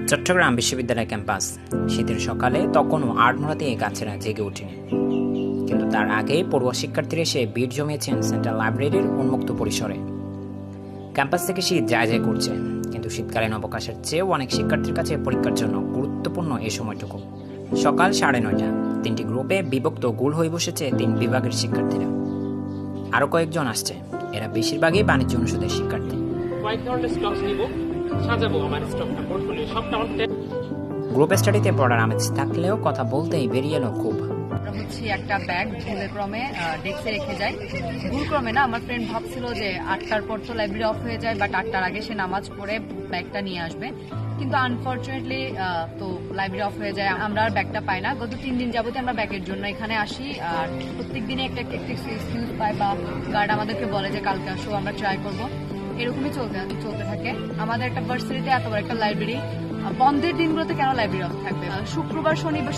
চট্টগ্রাম বিশ্ববিদ্যালয় ক্যাম্পাস। শীতের সকালে তখনও আড়মোড়াতে গাছেরা জেগে ওঠেনি, কিন্তু তার আগে পড়ুয়া শিক্ষার্থীরা এসে ভিড় জমিয়েছেন সেন্ট্রাল লাইব্রেরির উন্মুক্ত পরিসরে। ক্যাম্পাস থেকে শীত যায় যায় করছে, কিন্তু শীতকালীন অবকাশের চেয়েও অনেক শিক্ষার্থীর কাছে পরীক্ষার জন্য গুরুত্বপূর্ণ এই সময়টুকু। সকাল 9:30, 3টি গ্রুপে বিভক্ত গোল হয়ে বসেছে 3 বিভাগের শিক্ষার্থীরা। আরও কয়েকজন আসছে, এরা বেশিরভাগই বাণিজ্য অনুষদের শিক্ষার্থী। গ্রুপ স্টাডিতে পড়ার আমেজ থাকলেও কথা বলতেই বেরিয়ে এলো খুব। একটা ব্যাগ ভুলে ক্রমে ডেস্কে রেখে যাই। ভুল ক্রমে না, আমার ফ্রেন্ড ভাবছিল যে 8টার পর তো লাইব্রেরি অফ হয়ে যায়, বাট 8টার আগে সে নামাজ পড়ে ব্যাগটা নিয়ে আসবে, কিন্তু আনফর্চুনেটলি তো লাইব্রেরি অফ হয়ে যায়। আমরা আর ব্যাগটা পাই না। গত 3 দিন যাবতীয় আমরা ব্যাগের জন্য এখানে আসি, আর প্রত্যেক দিনে একটা এক্সকিউজ পাই বা গার্ড আমাদেরকে বলে যে কালকে আসো, আমরা ট্রাই করবো। এরকমই চলতে থাকে। আমাদের একটা ভার্সিটিতে এত বড় একটা লাইব্রেরি, বন্ধের দিনগুলোতে কেন লাইব্রেরি অফ থাকবে?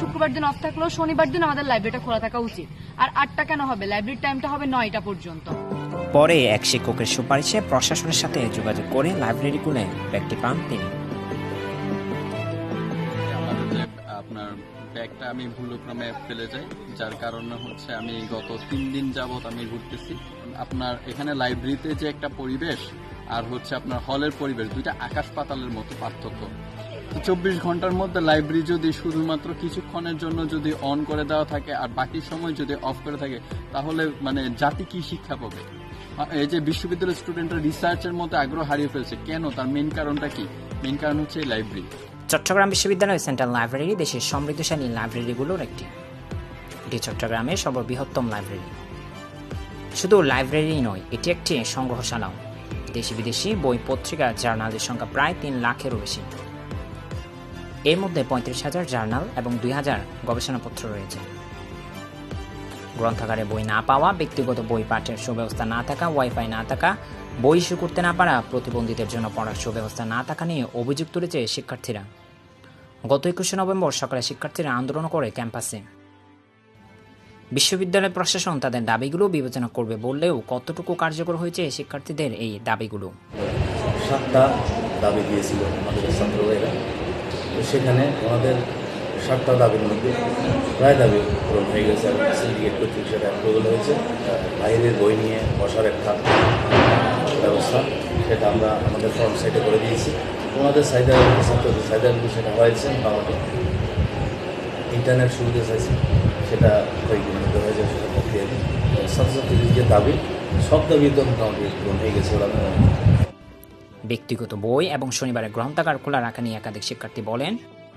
শুক্রবার দিন অফ থাকলেও শনিবার দিন আমাদের লাইব্রেরিটা খোলা থাকা উচিত। আর 8টা কেন হবে? লাইব্রেরির টাইমটা হবে 9টা পর্যন্ত। পরে এক শিক্ষকের সুপারিশে প্রশাসনের সাথে যোগাযোগ করে লাইব্রেরি খুলে ব্যাগটি পান তিনি। আপনার ব্যাগটা আমি ভুলক্রমে ফেলে যাই, যার কারণে হচ্ছে আমি গত 3 দিন যাবত আমি ঘুরতেছি। আপনার এখানে লাইব্রেরিতে যে একটা পরিবেশ আর হচ্ছে আপনার হলের পরিবেশ, দুইটা আকাশ পাতালের মতো পার্থক্য। 24 ঘন্টার মধ্যে লাইব্রেরি যদি শুধুমাত্র কিছুক্ষণের জন্য যদি অন করে দেওয়া থাকে আর বাকি সময় যদি অফ করে থাকে, তাহলে মানে জাতি কি শিক্ষা পাবে? এই যে বিশ্ববিদ্যালয়ের স্টুডেন্টরা রিসার্চের মধ্যে আগ্রহ হারিয়ে ফেলছে কেন? তার মেইন কারণটা কি? মেইন কারণ হচ্ছে এই লাইব্রেরি। চট্টগ্রাম বিশ্ববিদ্যালয় সেন্ট্রাল লাইব্রেরি দেশের সমৃদ্ধশালী লাইব্রেরিগুলোর একটি। এটি চট্টগ্রামের সর্ববৃহত্তম লাইব্রেরি। শুধু লাইব্রেরি নয়, এটি একটি সংগ্রহশালাও। দেশি বিদেশি বই, পত্রিকা, জার্নালের সংখ্যা প্রায় 3 লাখেরও বেশি। এর মধ্যে 35,000 জার্নাল এবং 2,000 গবেষণাপত্র রয়েছে। গ্রন্থাগারে বই না পাওয়া, ব্যক্তিগত বই পাঠের সুব্যবস্থা না থাকা, ওয়াইফাই না থাকা, বই ইস্যু করতে না পারা, প্রতিবন্ধীদের জন্য পড়ার সুব্যবস্থা না থাকা নিয়ে অভিযোগ তুলেছে শিক্ষার্থীরা। গত 21শে নভেম্বর সকালে শিক্ষার্থীরা আন্দোলন করে ক্যাম্পাসে। বিশ্ববিদ্যালয় প্রশাসন তাদের দাবিগুলো বিবেচনা করবে বললেও কতটুকু কার্যকর হয়েছে শিক্ষার্থীদের এই দাবিগুলো? 7টা দাবি দিয়েছিল আমাদের ছাত্ররা, তো সেখানে আমাদের 7টা দাবির মধ্যে প্রায় দাবি পূরণ হয়ে গেছে এবং সিন্ডিকেট কর্তৃক সেটা অ্যাপ্রুভাল হয়েছে। বাইরের বই নিয়ে বসার একটা ব্যবস্থা, সেটা আমরা আমাদের ফ্রন্ট সাইডে করে দিয়েছি। ওনাদের ছাত্রদের চাহিদাগুলো সেটা হয়েছে। আমাদের ইন্টারনেট সুবিধা চাইছে, সেটা কয়েকদিনের মধ্যে হয়ে যাবে, সেটা প্রক্রিয়া। ছাত্রছাত্রীদের যে দাবি, সব দাবি তো মোটামুটি পূরণ হয়ে গেছে ওরা। ব্যক্তিগত বই এবং শনিবারে গ্রন্থাগার খোলা রাখা নিয়ে একাধিক শিক্ষার্থী বলেন,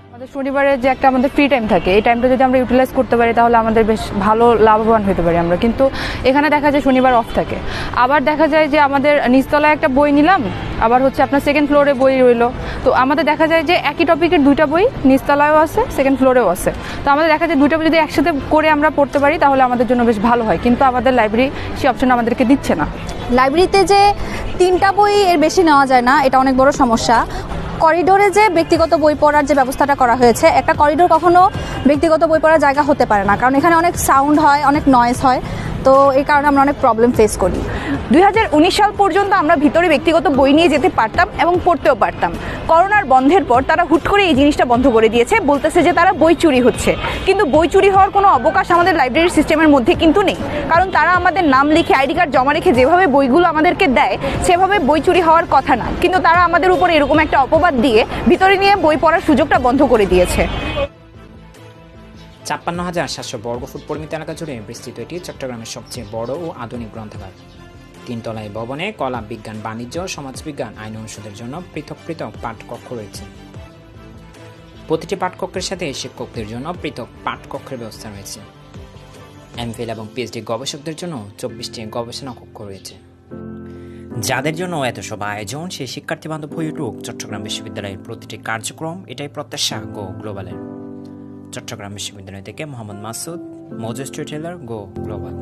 আমাদের শনিবারে যে একটা আমাদের ফ্রি টাইম থাকে, এই টাইমটা যদি আমরা ইউটিলাইজ করতে পারি তাহলে আমাদের বেশ ভালো লাভবান হতে পারি আমরা। কিন্তু এখানে দেখা যায় শনিবার অফ থাকে। আবার দেখা যায় যে আমাদের নিচতলায় একটা বই নিলাম, আবার হচ্ছে আপনার সেকেন্ড ফ্লোরে বই রইলো। তো আমাদের দেখা যায় যে একই টপিকের 2টা বই নিচতলায়ও আছে, সেকেন্ড ফ্লোরেও আছে। তো আমাদের দেখা যায় 2টা বই যদি একসাথে করে আমরা পড়তে পারি তাহলে আমাদের জন্য বেশ ভালো হয়, কিন্তু আমাদের লাইব্রেরি সেই অপশন আমাদেরকে দিচ্ছে না। লাইব্রেরিতে যে 3টা বই এর বেশি নেওয়া যায় না, এটা অনেক বড় সমস্যা। করিডোরে যে ব্যক্তিগত বই পড়ার যে ব্যবস্থাটা করা হয়েছে, একটা করিডোর কখনো ব্যক্তিগত বই পড়ার জায়গা হতে পারে না, কারণ এখানে অনেক সাউন্ড হয়, অনেক নয়েজ হয়। তো এই কারণে আমরা অনেক প্রবলেম ফেস করি। 2019 সাল পর্যন্ত আমরা ভিতরে ব্যক্তিগত বই নিয়ে যেতে পারতাম এবং পড়তেও পারতাম। করোনার বন্ধের পর তারা হুট করে এই জিনিসটা বন্ধ করে দিয়েছে, বলতেছে যে তারা বই চুরি হচ্ছে। কিন্তু বই চুরি হওয়ার কোনো অবকাশ আমাদের লাইব্রেরি সিস্টেমের মধ্যে কিন্তু নেই, কারণ তারা আমাদের নাম লিখে, আইডি কার্ড জমা রেখে যেভাবে বইগুলো আমাদেরকে দেয় সেভাবে বই চুরি হওয়ার কথা না, কিন্তু তারা আমাদের উপর এরকম একটা অপবাদ দিয়ে ভিতরে নিয়ে বই পড়ার সুযোগটা বন্ধ করে দিয়েছে। 56,700 বর্গফুট পরিমিত এলাকা জুড়ে বিস্তৃত এটি চট্টগ্রামের সবচেয়ে বড় ও আধুনিক গ্রন্থাগার। 3 তলায় ভবনে কলা, বিজ্ঞান, বাণিজ্য, সমাজবিজ্ঞান, আইন অনুষদের জন্য পৃথক পৃথক পাঠকক্ষ রয়েছে। প্রতিটি পাঠকক্ষের সাথে শিক্ষকদের জন্য পৃথক পাঠকক্ষের ব্যবস্থা রয়েছে। এমফিল এবং পিএইচডি গবেষকদের জন্য 24টি গবেষণা কক্ষ রয়েছে। যাদের জন্য এত সব আয়োজন, সেই শিক্ষার্থী বান্ধব হয়ে উঠুক চট্টগ্রাম বিশ্ববিদ্যালয়ের প্রতিটি কার্যক্রম, এটাই প্রত্যাশা গো গ্লোবালের। চট্টগ্রাম বিশ্ববিদ্যালয় থেকে মোহাম্মদ মাসুদ, মোজো স্টোরিটেলার, গো গ্লোবাল।